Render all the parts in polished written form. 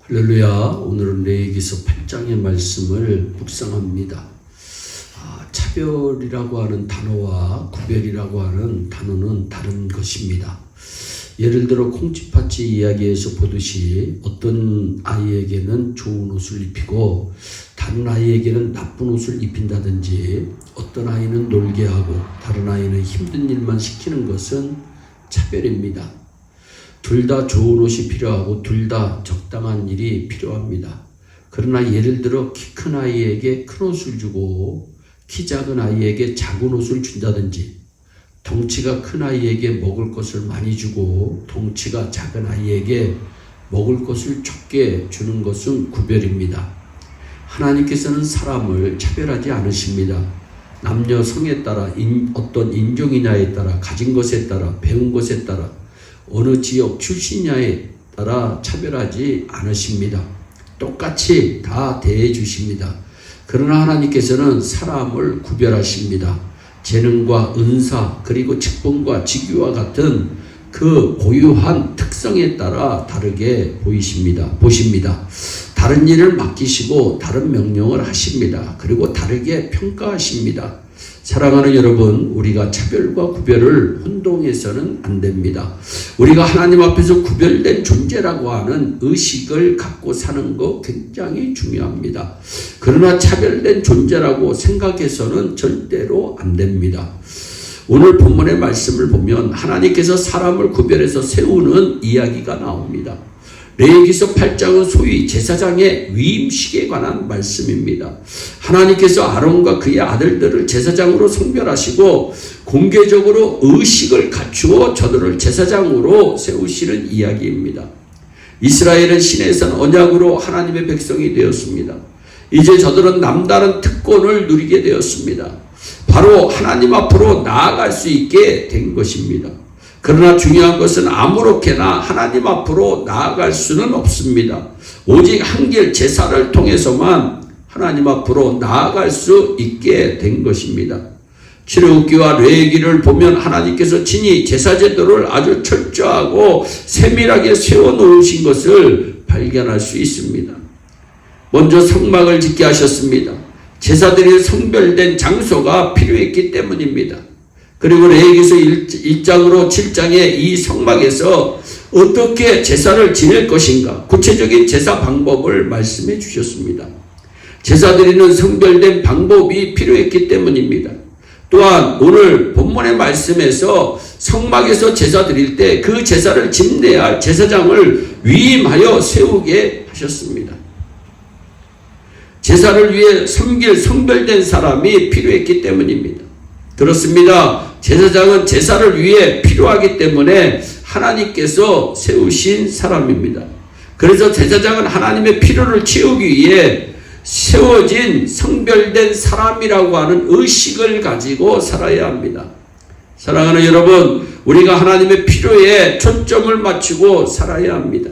할렐루야. 오늘은 레위기서 8장의 말씀을 묵상합니다. 차별이라고 하는 단어와 구별이라고 하는 단어는 다른 것입니다. 예를 들어 콩쥐팥쥐 이야기에서 보듯이 어떤 아이에게는 좋은 옷을 입히고 다른 아이에게는 나쁜 옷을 입힌다든지, 어떤 아이는 놀게 하고 다른 아이는 힘든 일만 시키는 것은 차별입니다. 둘 다 좋은 옷이 필요하고 둘 다 적당한 일이 필요합니다. 그러나 예를 들어 키 큰 아이에게 큰 옷을 주고 키 작은 아이에게 작은 옷을 준다든지, 덩치가 큰 아이에게 먹을 것을 많이 주고 덩치가 작은 아이에게 먹을 것을 적게 주는 것은 구별입니다. 하나님께서는 사람을 차별하지 않으십니다. 남녀 성에 따라, 어떤 인종이냐에 따라, 가진 것에 따라, 배운 것에 따라, 어느 지역 출신냐에 따라 차별하지 않으십니다. 똑같이 다 대해 주십니다. 그러나 하나님께서는 사람을 구별하십니다. 재능과 은사, 그리고 직분과 직위와 같은 그 고유한 특성에 따라 다르게 보십니다. 다른 일을 맡기시고 다른 명령을 하십니다. 그리고 다르게 평가하십니다. 사랑하는 여러분, 우리가 차별과 구별을 혼동해서는 안 됩니다. 우리가 하나님 앞에서 구별된 존재라고 하는 의식을 갖고 사는 거 굉장히 중요합니다. 그러나 차별된 존재라고 생각해서는 절대로 안 됩니다. 오늘 본문의 말씀을 보면 하나님께서 사람을 구별해서 세우는 이야기가 나옵니다. 레위기서 8장은 소위 제사장의 위임식에 관한 말씀입니다. 하나님께서 아론과 그의 아들들을 제사장으로 성별하시고 공개적으로 의식을 갖추어 저들을 제사장으로 세우시는 이야기입니다. 이스라엘은 신에선 언약으로 하나님의 백성이 되었습니다. 이제 저들은 남다른 특권을 누리게 되었습니다. 바로 하나님 앞으로 나아갈 수 있게 된 것입니다. 그러나 중요한 것은 아무렇게나 하나님 앞으로 나아갈 수는 없습니다. 오직 한길 제사를 통해서만 하나님 앞으로 나아갈 수 있게 된 것입니다. 출애굽기와 레위기를 보면 하나님께서 친히 제사 제도를 아주 철저하고 세밀하게 세워놓으신 것을 발견할 수 있습니다. 먼저 성막을 짓게 하셨습니다. 제사들이 성별된 장소가 필요했기 때문입니다. 그리고 레위기서 1장으로 7장의 이 성막에서 어떻게 제사를 지낼 것인가, 구체적인 제사 방법을 말씀해 주셨습니다. 제사 드리는 성별된 방법이 필요했기 때문입니다. 또한 오늘 본문의 말씀에서 성막에서 제사 드릴 때 그 제사를 집내야 할 제사장을 위임하여 세우게 하셨습니다. 제사를 위해 섬길 성별된 사람이 필요했기 때문입니다. 그렇습니다. 제사장은 제사를 위해 필요하기 때문에 하나님께서 세우신 사람입니다. 그래서 제사장은 하나님의 필요를 채우기 위해 세워진 성별된 사람이라고 하는 의식을 가지고 살아야 합니다. 사랑하는 여러분, 우리가 하나님의 필요에 초점을 맞추고 살아야 합니다.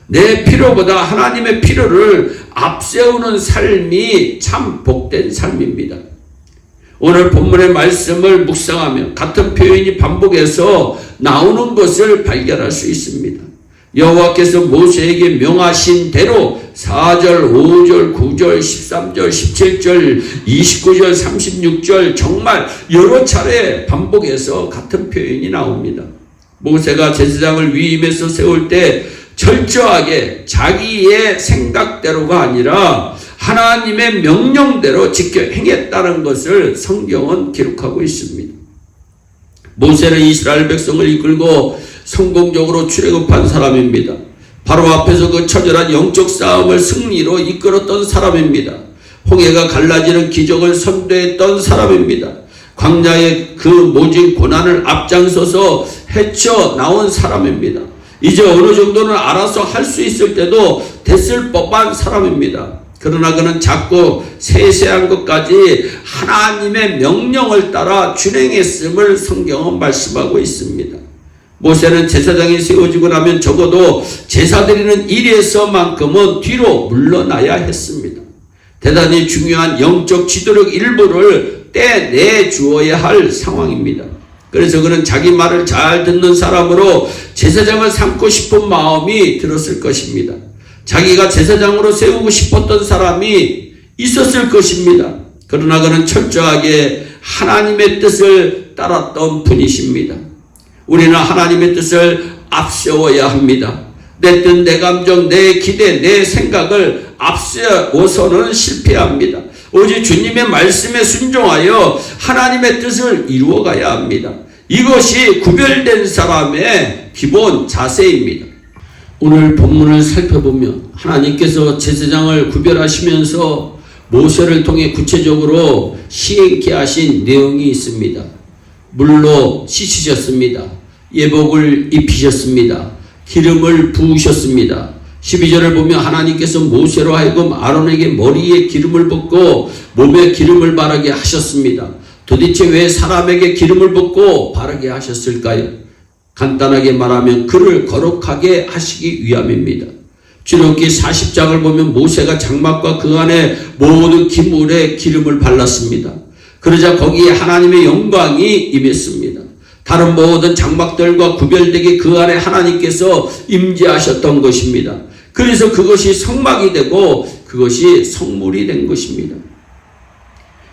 내 필요보다 하나님의 필요를 앞세우는 삶이 참 복된 삶입니다. 오늘 본문의 말씀을 묵상하며 같은 표현이 반복해서 나오는 것을 발견할 수 있습니다. 여호와께서 모세에게 명하신 대로 4절, 5절, 9절, 13절, 17절, 29절, 36절 정말 여러 차례 반복해서 같은 표현이 나옵니다. 모세가 제사장을 위임해서 세울 때 철저하게 자기의 생각대로가 아니라 하나님의 명령대로 지켜 행했다는 것을 성경은 기록하고 있습니다. 모세는 이스라엘 백성을 이끌고 성공적으로 출애굽한 사람입니다. 바로 앞에서 그 처절한 영적 싸움을 승리로 이끌었던 사람입니다. 홍해가 갈라지는 기적을 선도했던 사람입니다. 광야의 그 모진 고난을 앞장서서 헤쳐나온 사람입니다. 이제 어느 정도는 알아서 할 수 있을 때도 됐을 법한 사람입니다. 그러나 그는 자꾸 세세한 것까지 하나님의 명령을 따라 준행했음을 성경은 말씀하고 있습니다. 모세는 제사장이 세워지고 나면 적어도 제사 드리는 일에서만큼은 뒤로 물러나야 했습니다. 대단히 중요한 영적 지도력 일부를 떼내 주어야 할 상황입니다. 그래서 그는 자기 말을 잘 듣는 사람으로 제사장을 삼고 싶은 마음이 들었을 것입니다. 자기가 제사장으로 세우고 싶었던 사람이 있었을 것입니다. 그러나 그는 철저하게 하나님의 뜻을 따랐던 분이십니다. 우리는 하나님의 뜻을 앞세워야 합니다. 내 뜻, 내 감정, 내 기대, 내 생각을 앞세워서는 실패합니다. 오직 주님의 말씀에 순종하여 하나님의 뜻을 이루어가야 합니다. 이것이 구별된 사람의 기본 자세입니다. 오늘 본문을 살펴보면 하나님께서 제사장을 구별하시면서 모세를 통해 구체적으로 시행케 하신 내용이 있습니다. 물로 씻으셨습니다. 예복을 입히셨습니다. 기름을 부으셨습니다. 12절을 보면 하나님께서 모세로 하여금 아론에게 머리에 기름을 붓고 몸에 기름을 바르게 하셨습니다. 도대체 왜 사람에게 기름을 붓고 바르게 하셨을까요? 간단하게 말하면 그를 거룩하게 하시기 위함입니다. 출애굽기 40장을 보면 모세가 장막과 그 안에 모든 기물에 기름을 발랐습니다. 그러자 거기에 하나님의 영광이 임했습니다. 다른 모든 장막들과 구별되게 그 안에 하나님께서 임재하셨던 것입니다. 그래서 그것이 성막이 되고 그것이 성물이 된 것입니다.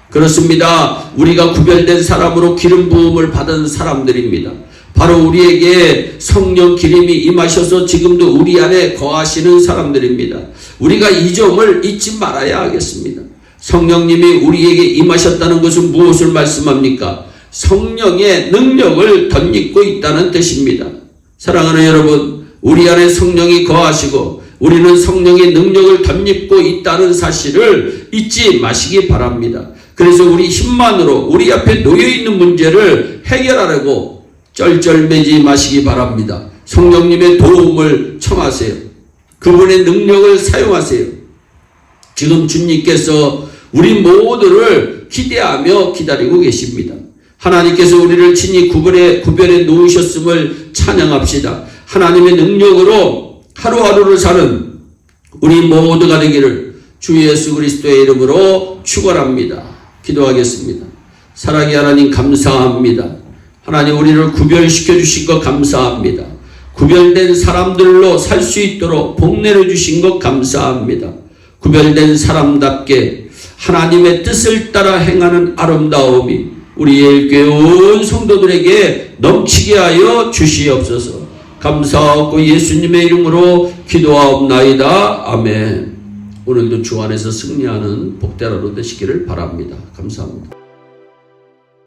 그렇습니다. 우리가 구별된 사람으로 기름 부음을 받은 사람들입니다. 바로 우리에게 성령 기름이 임하셔서 지금도 우리 안에 거하시는 사람들입니다. 우리가 이 점을 잊지 말아야 하겠습니다. 성령님이 우리에게 임하셨다는 것은 무엇을 말씀합니까? 성령의 능력을 덧입고 있다는 뜻입니다. 사랑하는 여러분, 우리 안에 성령이 거하시고 우리는 성령의 능력을 덧입고 있다는 사실을 잊지 마시기 바랍니다. 그래서 우리 힘만으로 우리 앞에 놓여있는 문제를 해결하려고 쩔쩔매지 마시기 바랍니다. 성령님의 도움을 청하세요. 그분의 능력을 사용하세요. 지금 주님께서 우리 모두를 기대하며 기다리고 계십니다. 하나님께서 우리를 친히 구별해 놓으셨음을 찬양합시다. 하나님의 능력으로 하루하루를 사는 우리 모두가 되기를 주 예수 그리스도의 이름으로 축원합니다. 기도하겠습니다. 사랑의 하나님 감사합니다. 하나님 우리를 구별시켜 주신 것 감사합니다. 구별된 사람들로 살 수 있도록 복 내려주신 것 감사합니다. 구별된 사람답게 하나님의 뜻을 따라 행하는 아름다움이 우리의 교회 온 성도들에게 넘치게 하여 주시옵소서. 감사하고 예수님의 이름으로 기도하옵나이다. 아멘. 오늘도 주 안에서 승리하는 복된 하루 되시기를 바랍니다. 감사합니다.